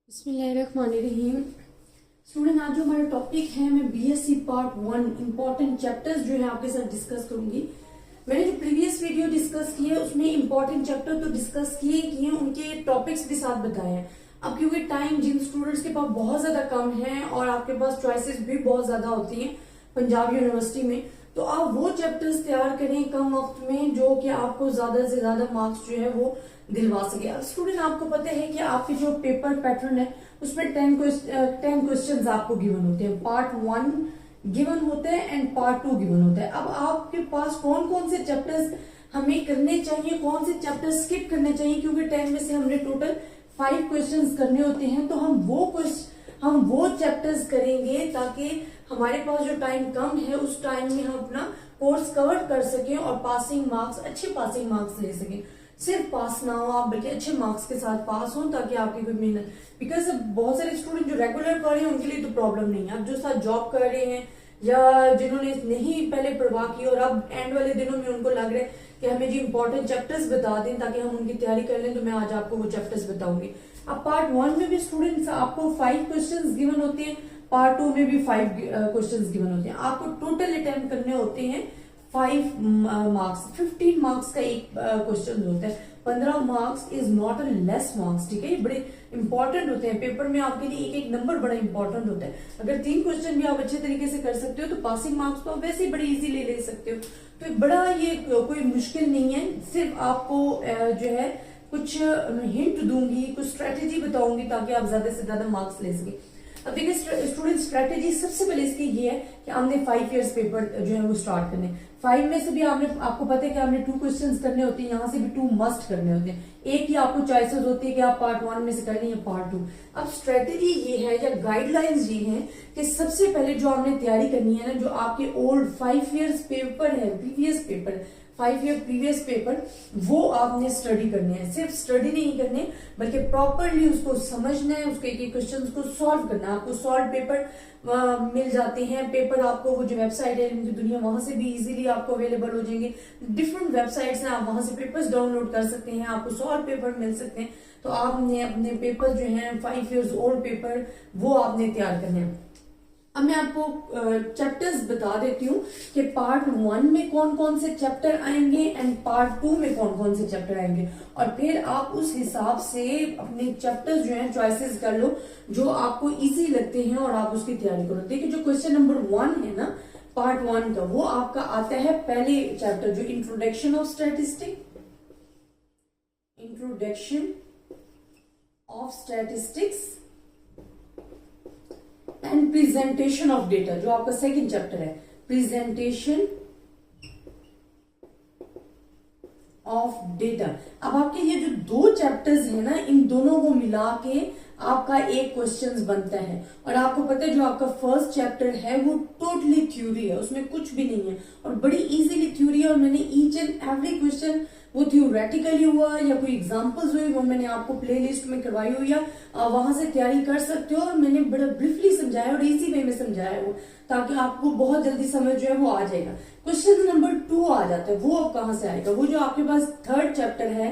बिस्मिल्लाहिर्रहमानिर्रहीम। स्टूडेंट, आज जो हमारा टॉपिक है, मैं बीएससी पार्ट 1 इंपॉर्टेंट चैप्टर्स जो है आपके साथ डिस्कस करूंगी। मैंने जो प्रीवियस वीडियो डिस्कस की है उसमें इंपॉर्टेंट चैप्टर तो डिस्कस किए हैं, उनके टॉपिक्स भी साथ बताए हैं। अब क्योंकि टाइम जिन स्टूडेंट्स के पास बहुत ज्यादा कम है और आपके पास चॉइसेस भी बहुत ज्यादा होती हैं पंजाब यूनिवर्सिटी में, तो आप वो चैप्टर्स तैयार करें कम वक्त में जो कि आपको ज्यादा से ज्यादा मार्क्स जो है वो दिलवा सके। अब स्टूडेंट, आपको पता है कि आपके जो पेपर पैटर्न है उसमें 10 क्वेश्चन आपको गिवन होते हैं। पार्ट 1 गिवन होते हैं एंड पार्ट 2 गिवन होता है। अब आपके पास कौन कौन से चैप्टर्स हमें करने चाहिए, कौन से चैप्टर्स स्किप करने चाहिए, क्योंकि 10 में से हमने टोटल 5 क्वेश्चंस करने होते हैं, तो हम वो चैप्टर्स करेंगे ताकि हमारे पास जो टाइम कम है उस टाइम में हम अपना कोर्स कवर कर सकें और पासिंग मार्क्स, अच्छे पासिंग मार्क्स ले सकें। सिर्फ पास ना हो आप, बल्कि अच्छे मार्क्स के साथ पास हो, ताकि आपकी कोई मेहनत, बिकॉज बहुत सारे स्टूडेंट जो रेगुलर पढ़ रहे हैं उनके लिए तो प्रॉब्लम नहीं है। अब जो साथ जॉब कर रहे हैं या जिन्होंने नहीं पहले परवाह की और अब एंड वाले दिनों में उनको लग रहा है कि हमें जी इंपॉर्टेंट चैप्टर्स बता दें ताकि हम उनकी तैयारी कर लें, तो मैं आज आपको वो चैप्टर्स बताऊंगी। अब पार्ट 1 में भी स्टूडेंट्स आपको 5 क्वेश्चन गिवन होते हैं, पार्ट 2 में भी 5 क्वेश्चन गिवन होते हैं। आपको टोटल अटेम्प्ट करने होते हैं 5 मार्क्स, 15 मार्क्स का एक क्वेश्चन होता है। 15 marks is not a less marks, ठीक है, ये बड़े इंपॉर्टेंट होते हैं पेपर में। आपके लिए एक एक नंबर बड़ा इंपॉर्टेंट होता है। अगर 3 क्वेश्चन भी आप अच्छे तरीके से कर सकते हो तो पासिंग मार्क्स तो आप वैसे ही बड़ी इजीली ले सकते हो। तो बड़ा ये कोई मुश्किल नहीं है, सिर्फ आपको जो है कुछ हिंट दूंगी, कुछ स्ट्रेटेजी बताऊंगी ताकि आप ज्यादा से ज्यादा मार्क्स ले सके। अब देखिए स्टूडेंट, स्ट्रेटेजी सबसे पहले इसकी ये है कि हमने 5 इयर्स पेपर जो है वो स्टार्ट करने। 5 में से भी आपको पता है कि आपने 2 क्वेश्चंस करने होते हैं, यहाँ से भी 2 मस्ट करने होते हैं। एक ही आपको चॉइसेस होती है कि आप पार्ट 1 में से करनी है पार्ट 2। अब स्ट्रेटेजी ये है या गाइडलाइंस ये है कि सबसे पहले जो आपने तैयारी करनी है ना, जो आपके ओल्ड 5 इयर्स पेपर है, previous paper 5 year previous paper, वो आपने स्टडी करने हैं। सिर्फ स्टडी नहीं करने बल्कि प्रॉपरली उसको समझना है, उसके एक क्वेश्चन को सॉल्व करना है। आपको सॉल्व पेपर मिल जाते हैं, पेपर आपको वो जो वेबसाइट है इनकी दुनिया, वहां से भी इजीली आपको अवेलेबल हो जाएंगे। डिफरेंट वेबसाइट्स हैं, आप वहां से पेपर्स डाउनलोड कर सकते हैं, आपको सॉल्व पेपर मिल सकते हैं। तो आपने अपने पेपर जो है 5 इयर्स ओल्ड पेपर वो आपने तैयार करने हैं। अब मैं आपको चैप्टर्स बता देती हूँ कि पार्ट 1 में कौन कौन से चैप्टर आएंगे एंड पार्ट 2 में कौन कौन से चैप्टर आएंगे, और फिर आप उस हिसाब से अपने चैप्टर्स जो हैं चॉइसेस कर लो जो आपको इजी लगते हैं और आप उसकी तैयारी करो। देखिए जो क्वेश्चन नंबर 1 है ना पार्ट 1 का, वो आपका आता है पहले चैप्टर जो introduction of statistics, introduction of statistics and presentation of data, जो आपका सेकंड चैप्टर है, प्रेजेंटेशन ऑफ डेटा। अब आपके ये जो 2 चैप्टर्स है ना, इन दोनों को मिला के आपका एक क्वेश्चन बनता है। और आपको पता है जो आपका फर्स्ट चैप्टर है वो टोटली थ्योरी है, उसमें कुछ भी नहीं है और बड़ी इजीली थ्योरी है। और मैंने ईच एंड एवरी क्वेश्चन वो थ्योरेटिकली हुआ या कोई एग्जांपल्स हुए वो मैंने आपको प्लेलिस्ट में करवाई हुई है, वहां से तैयारी कर सकते हो। और मैंने बड़ा ब्रीफली समझाया और इजी वे में समझाया वो, ताकि आपको बहुत जल्दी समझ जो है वो आ जाएगा। क्वेश्चन नंबर 2 आ जाता है, वो अब कहां से आएगा? वो जो आपके पास थर्ड चैप्टर है,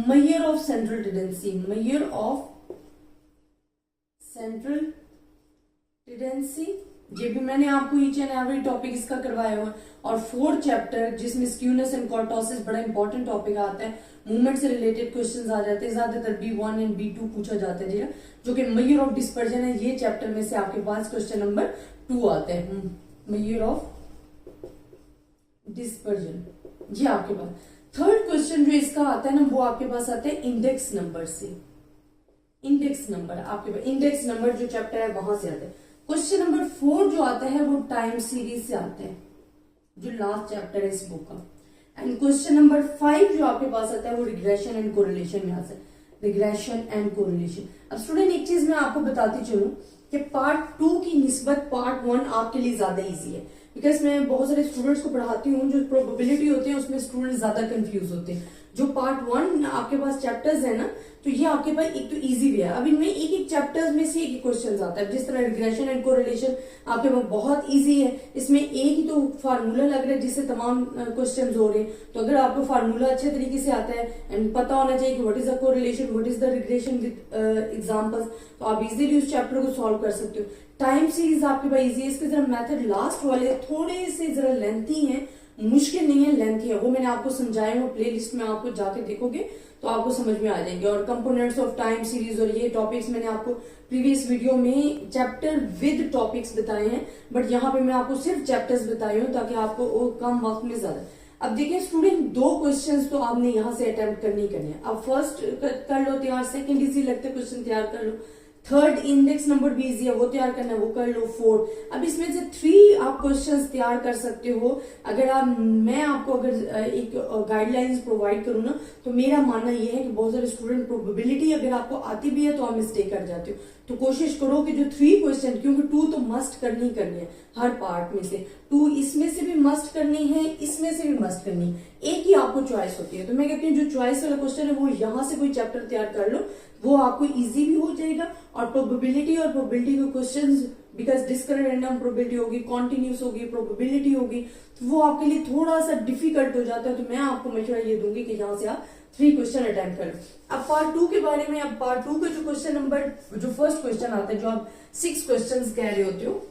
measure of central tendency, measure of central tendency, ये भी मैंने आपको ईच एंड एवरी टॉपिक इसका करवाया हुआ। और 4th चैप्टर जिसमें स्क्यूनेस एंड कर्टोसिस बड़ा इंपॉर्टेंट टॉपिक आता है, मूवमेंट से रिलेटेड क्वेश्चंस आ जाते हैं, ज्यादातर B1 एंड B2 पूछा जाता है, जो कि मेजर ऑफ डिस्पर्जन है। ये चैप्टर में से आपके पास क्वेश्चन नंबर 2 आता है, मेजर ऑफ डिस्पर्जन। ये आपके पास थर्ड क्वेश्चन जो इसका आता है ना, वो आपके पास आता है इंडेक्स नंबर से। इंडेक्स नंबर आपके पास, इंडेक्स नंबर जो चैप्टर है वहां से आता है। क्वेश्चन नंबर 4 जो आता है वो टाइम सीरीज से आता है, जो लास्ट चैप्टर है इस बुक का। एंड क्वेश्चन नंबर 5 जो आपके पास आता है वो रिग्रेशन एंड कोरिलेशन में आता है, रिग्रेशन एंड कोरिलेशन। अब स्टूडेंट एक चीज मैं आपको बताती चलूं कि पार्ट 2 की निस्बत पार्ट 1 आपके लिए ज्यादा इजी है, बिकॉज मैं बहुत सारे स्टूडेंट्स को पढ़ाती हूँ, जो प्रोबेबिलिटी होती है उसमें स्टूडेंट ज्यादा कंफ्यूज होते हैं। जो पार्ट 1 आपके पास चैप्टर्स है ना, तो ये आपके पास एक तो इजी वे है। अब इनमें एक एक चैप्टर्स में से एक क्वेश्चन आता है। जिस तरह रिग्रेशन एंड कोरिलेशन आपके पास बहुत इजी है, इसमें एक ही तो फार्मूला लग रहा है जिससे तमाम क्वेश्चंस हो रहे हैं। तो अगर आपको फार्मूला अच्छे तरीके से आता है एंड पता होना चाहिए कि what is the correlation, what is the regression with examples, तो आप इजीली उस चैप्टर को सॉल्व कर सकते हो। टाइम सीरीज आपके पास इजी है। इसके जरा मेथड लास्ट वाले थोड़े से जरा लेंथी हैं, मुश्किल नहीं है, लेंथी है। वो मैंने आपको समझाया, वो प्ले लिस्ट में आपको जाके देखोगे तो आपको समझ में आ जाएंगे। और कंपोनेंट्स ऑफ टाइम सीरीज और ये टॉपिक्स मैंने आपको प्रीवियस वीडियो में चैप्टर विद टॉपिक्स बताए हैं, बट यहाँ पे मैं आपको सिर्फ चैप्टर्स बताई हूँ ताकि आपको कम वक्त में ज्यादा। अब देखिए स्टूडेंट, 2 क्वेश्चंस तो आपने यहाँ से अटेम्प्ट करनी करनी है। अब फर्स्ट कर लो तैयार, सेकंड इजी लगते क्वेश्चन तैयार कर लो, थर्ड इंडेक्स नंबर भी इजी है वो तैयार करना है, वो कर लो। 4 अब इसमें से 3 आप क्वेश्चंस तैयार कर सकते हो। अगर मैं आपको अगर एक गाइडलाइंस प्रोवाइड करूँ ना, तो मेरा मानना ये है कि बहुत सारे स्टूडेंट प्रोबेबिलिटी अगर आपको आती भी है तो आप मिस्टेक कर जाते हो। तो कोशिश करो कि जो 3 क्वेश्चन, क्योंकि 2 तो मस्ट करनी है हर पार्ट में से, 2 इसमें से भी मस्ट करनी है, इसमें से भी मस्ट करनी है, एक ही आपको चॉइस होती है। तो मैं कहती हूँ जो चॉइस वाला क्वेश्चन है वो यहाँ से कोई चैप्टर तैयार कर लो, वो आपको इजी भी हो जाएगा। और प्रोबेबिलिटी और प्रोबेबिलिटी के questions, because discrete random probability होगी, कॉन्टिन्यूस होगी, प्रोबेबिलिटी होगी, तो वो आपके लिए थोड़ा सा डिफिकल्ट हो जाता है। तो मैं आपको मशवरा ये दूंगी कि यहाँ से आप 3 क्वेश्चन अटेम्प्ट करो। अब पार्ट 2 के बारे में, अब पार्ट 2 का जो क्वेश्चन नंबर, जो फर्स्ट क्वेश्चन आता है, जो आप 6 क्वेश्चन कह रहे होते हो,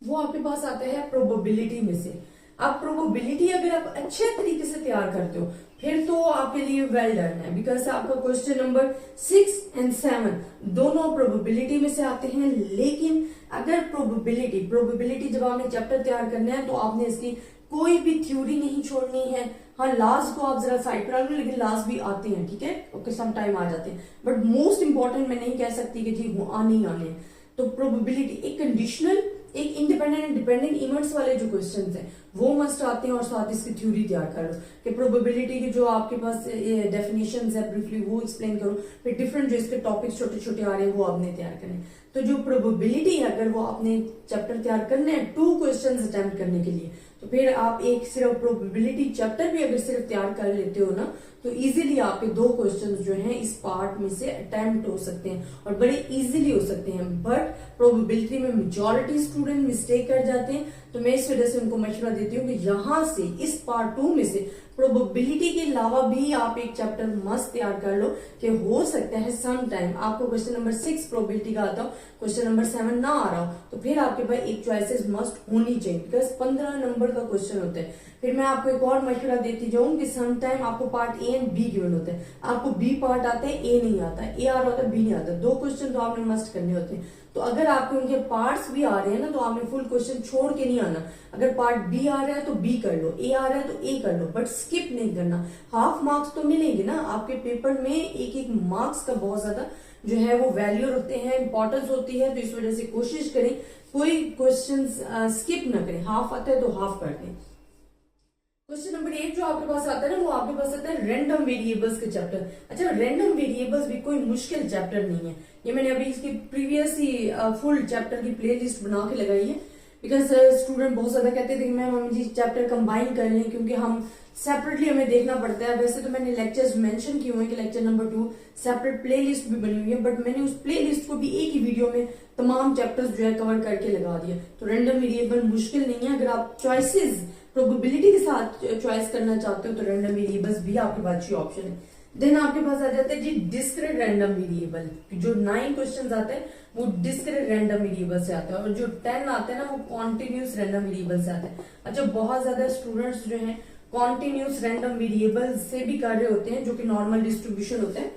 वो आपके पास आता है प्रोबेबिलिटी में से। अब प्रोबेबिलिटी अगर आप अच्छे तरीके से तैयार करते हो फिर तो आपके लिए वेल डन है, बिकॉज आपका क्वेश्चन नंबर 6 एंड 7 दोनों प्रोबेबिलिटी में से आते हैं। लेकिन अगर प्रोबेबिलिटी जब आपने चैप्टर तैयार करना है तो आपने इसकी कोई भी थ्योरी नहीं छोड़नी है। हाँ, लास्ट को आप जरा साइड पर रख लो, लेकिन लास्ट भी आते हैं, ठीक है, ओके, सम टाइम आ जाते हैं, बट मोस्ट इंपॉर्टेंट मैं नहीं कह सकती कि जी आने ही आने। तो प्रोबेबिलिटी एक कंडीशनल, एक इंडिपेंडेंट एंड डिपेंडेंट इवेंट्स वाले जो क्वेश्चंस हैं वो मस्ट आते हैं, और साथ इसकी थ्योरी तैयार कर लो कि प्रोबेबिलिटी की जो आपके पास डेफिनेशंस है ब्रीफली वो एक्सप्लेन करो। फिर डिफरेंट जो इसके टॉपिक्स छोटे छोटे आ रहे हैं वो आपने तैयार करने। तो जो प्रोबेबिलिटी है अगर वो आपने चैप्टर तैयार करने हैं 2 क्वेश्चन अटेम्प्ट करने के लिए, तो फिर आप एक सिर्फ प्रोबेबिलिटी चैप्टर भी अगर सिर्फ तैयार कर लेते हो ना, तो इजीली आपके 2 क्वेश्चंस जो हैं इस पार्ट में से अटेम्प्ट हो सकते हैं और बड़े इजीली हो सकते हैं। बट प्रोबेबिलिटी में मेजॉरिटी स्टूडेंट मिस्टेक कर जाते हैं, तो मैं इस वजह से उनको मशवरा देती हूँ कि यहाँ से इस पार्ट 2 में से प्रोबेबिलिटी के अलावा भी आप एक चैप्टर मस्त तैयार कर लो कि हो सकता है सम टाइम आपको क्वेश्चन नंबर 6 प्रोबेबिलिटी का आता हो, क्वेश्चन नंबर 7 ना आ रहा हो, तो फिर आपके पास एक चॉइसेस मस्ट होनी चाहिए, बिकॉज 15 नंबर का क्वेश्चन होता है। फिर मैं आपको एक और मशवरा देती जाऊँ कि सम टाइम आपको part A and be given होता है, आपको बी पार्ट आता है, ए नहीं आता, ए आ रहा होता है, बी नहीं आता, 2 क्वेश्चन तो आपने मस्ट करने होते हैं। तो अगर आपके उनके पार्ट्स भी आ रहे हैं ना, तो आपने फुल क्वेश्चन छोड़ के नहीं आना। अगर पार्ट बी आ रहा है तो बी कर लो, ए आ रहा है तो ए कर लो, बट स्किप नहीं करना। हाफ मार्क्स तो मिलेंगे ना आपके पेपर में, एक एक मार्क्स का बहुत ज्यादा जो है वो वैल्यू रखते हैं, इंपॉर्टेंस होती है, तो इस वजह से कोशिश करें कोई क्वेश्चन स्किप ना करें। हाफ आता है तो हाफ कर दें। क्वेश्चन नंबर 8 जो आपके पास आता है ना, वो आपके पास आता है रैंडम वेरिएबल्स के चैप्टर। अच्छा, रैंडम वेरिएबल्स भी कोई मुश्किल चैप्टर नहीं है, ये मैंने अभी इसकी प्रीवियस ही फुल चैप्टर की प्लेलिस्ट बना के लगाई है, बिकॉज स्टूडेंट बहुत ज्यादा कहते थे कि मैम हम जी चैप्टर कंबाइन कर लें, क्योंकि हम सेपरेटली हमें देखना पड़ता है। वैसे तो मैंने लेक्चर्स मेंशन किए हुए हैं कि लेक्चर नंबर 2 सेपरेट प्लेलिस्ट भी बनी हुई है, बट मैंने उस प्लेलिस्ट को भी एक ही वीडियो में तमाम चैप्टर्स जो है कवर करके लगा दिया। तो रैंडम वेरिएबल मुश्किल नहीं है, अगर आप चॉइसेस प्रोबेबिलिटी के साथ चॉइस करना चाहते हो तो रैंडम वेरिएबल्स भी आपके पास अच्छी ऑप्शन है। देन आपके पास आ जाता है जी डिस्क्रीट रैंडम वेरिएबल, जो 9 क्वेश्चन आते हैं वो डिस्क्रीट रैंडम वेरिएबल से आते हैं, और जो 10 आते हैं ना वो कॉन्टिन्यूस रैंडम वेरिएबल से आते हैं। अच्छा, बहुत ज्यादा स्टूडेंट्स जो हैं कॉन्टिन्यूस रैंडम वेरिएबल से भी कर रहे होते हैं, जो कि नॉर्मल डिस्ट्रीब्यूशन होता है,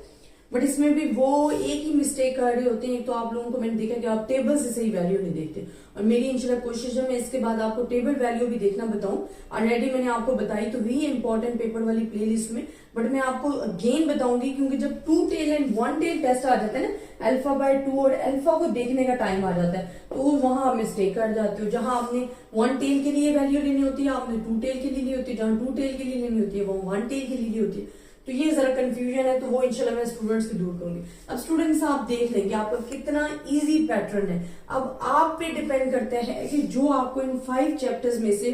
बट इसमें भी वो एक ही मिस्टेक कर रहे होते हैं। तो आप लोगों को मैंने देखा कि आप टेबल से सही वैल्यू नहीं देखते, और मेरी इंशाल्लाह कोशिश है मैं इसके बाद आपको टेबल वैल्यू भी देखना बताऊं। ऑलरेडी मैंने आपको बताई तो हुई इंपॉर्टेंट पेपर वाली प्लेलिस्ट में, बट मैं आपको अगेन बताऊंगी, क्योंकि जब 2 टेल एंड 1 टेल टेस्ट आ जाता है ना, अल्फा बाय 2 और अल्फा को देखने का टाइम आ जाता है, तो वहां आप मिस्टेक कर जाते हो। जहां आपने 1 टेल के लिए वैल्यू लेनी होती है, आपने 2 टेल के लिए ली होती है, जहां 2 टेल के लिए लेनी होती है वो 1 टेल के लिए ली होती है। तो ये जरा कंफ्यूजन है, तो वो इंशाल्लाह मैं स्टूडेंट्स की दूर करूंगी। अब स्टूडेंट्स आप देख लेंगे आपका कितना इजी पैटर्न है। अब आप पे डिपेंड करता है कि जो आपको इन 5 चैप्टर्स में से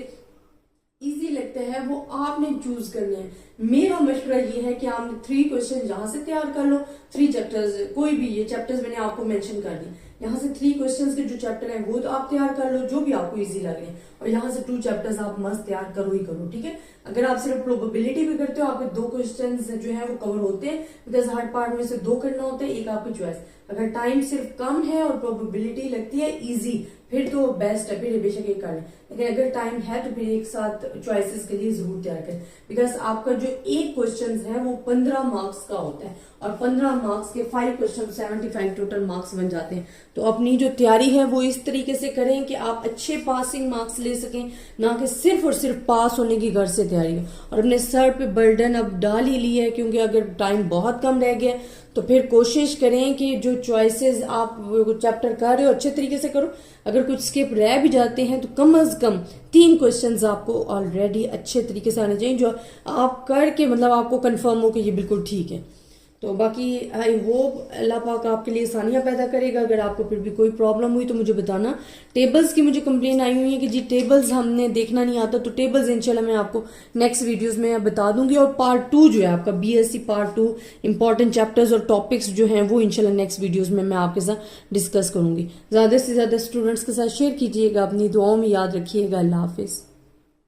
इजी लगते हैं वो आपने चूज करने हैं। मेरा मशवरा ये है कि आपने 3 क्वेश्चन यहाँ से तैयार कर लो, 3 चैप्टर्स, कोई भी, ये चैप्टर्स मैंने आपको मेंशन कर दी, यहाँ से 3 क्वेश्चंस के जो चैप्टर हैं वो तो आप तैयार कर लो जो भी आपको इजी लग रहे हैं, और यहाँ से 2 चैप्टर्स आप मस्त तैयार करो ही करो, ठीक है। अगर आप सिर्फ प्रोबेबिलिटी भी करते हो, आपके 2 क्वेश्चंस जो है वो कवर होते हैं, बिकॉज हर पार्ट में से 2 करना होता है, एक आपकी चॉइस। अगर टाइम सिर्फ कम है और प्रोबेबिलिटी लगती है इजी, फिर तो बेस्ट है, फिर बेशक एक कर लें। लेकिन अगर टाइम है तो फिर एक साथ चॉइसेस के लिए जरूर तैयार करें, बिकॉज आपका जो एक क्वेश्चन है वो 15 मार्क्स का होता है, और 15 मार्क्स के 5 क्वेश्चन 75 टोटल मार्क्स बन जाते हैं। तो अपनी जो तैयारी है वो इस तरीके से करें कि आप अच्छे पासिंग मार्क्स ले सकें, ना कि सिर्फ और सिर्फ पास होने की घर से तैयारी हो। और अपने सर पे बर्डन अब डाल ही लिया है, क्योंकि अगर टाइम बहुत कम रह गया तो फिर कोशिश करें कि जो चॉइसेस आप चैप्टर कर रहे हो अच्छे तरीके से करो। अगर कुछ स्किप रह भी जाते हैं तो कम से कम 3 क्वेश्चंस आपको ऑलरेडी अच्छे तरीके से आने चाहिए, जो आप करके मतलब आपको कंफर्म हो कि ये बिल्कुल ठीक है। तो बाकी आई होप अल्लाह पाक आपके लिए आसानियां पैदा करेगा। अगर आपको फिर भी कोई प्रॉब्लम हुई तो मुझे बताना। टेबल्स की मुझे कंप्लेन आई हुई है कि जी टेबल्स हमने देखना नहीं आता, तो टेबल्स इंशाल्लाह मैं आपको नेक्स्ट वीडियोस में बता दूंगी। और पार्ट 2 जो है आपका बीएससी पार्ट 2 इंपॉर्टेंट चैप्टर्स और टॉपिक्स जो हैं वो इंशाल्लाह नेक्स्ट वीडियोज में मैं आपके साथ डिस्कस करूंगी। ज्यादा से ज्यादा स्टूडेंट्स के साथ शेयर कीजिएगा, अपनी दुआओं में याद रखिएगा। अल्लाह हाफिज।